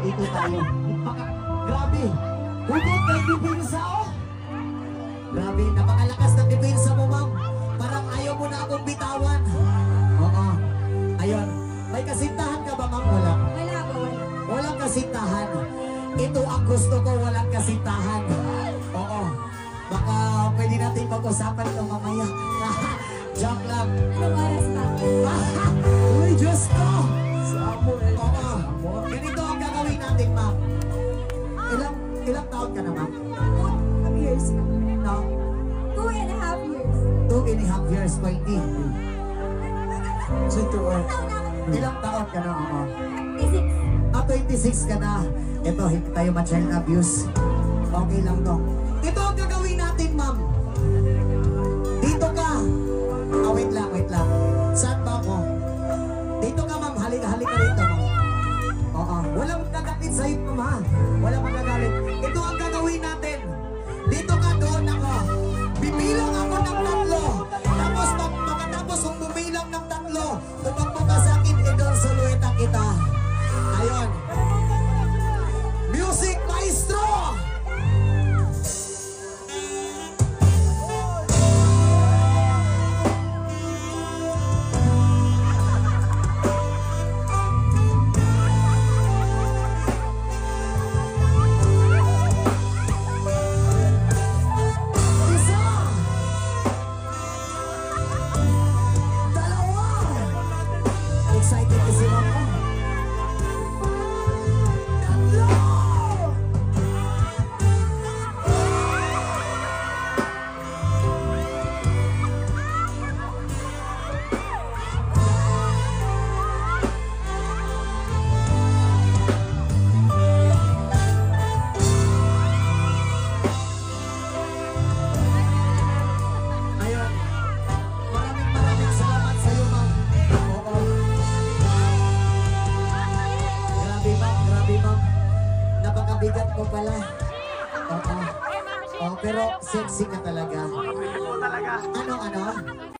dito tayo. Grabe. Hugot ng depensa, oh. Grabe, napakalakas ng depensa mo, ma'am. Parang ayaw mo na akong bitawan. Oo. Ayun. May kasintahan ka ba, ma'am? Wala. Wala po. Walang kasintahan. Ito ang gusto ko, walang kasintahan. Oo. Baka pwede natin pag-usapan ito mamaya. Joke lang. Anong oras pa? Uy, Diyos ko! Oo. Ganito ang gagawin natin, ma'am. Ilang taon ka na, ma'am? 2 years pa. No? 2.5 years. 2.5 years, pwede. Ilang taon ka na, ma'am? 26. 26 ka na. Ito, hindi tayo ma-child abuse. Okay lang to. Ito ang gagawin natin, ma'am. Dito ka. Wait lang. Saan ba ako? Dito ka, ma'am. Halika rito, ma'am. Oo. Walang magagalit sa'yo, ma'am, ha? Walang magagalit. Ito ang gagawin natin. Dito ka, doon ako. Bibilang ako ng 3. Tapos, pagkatapos kung bumilang ng 3, tumakbo ka sa akin, idol-suluetan kita. Ayun. Music Maestro! Excited kasi ako. 3. Ayun. Maraming salamat sa iyo, ma'am. Oo. Grabe, ma'am. Napakabigat mo pala. Oo. Oh, pero sexy ka talaga. Ano?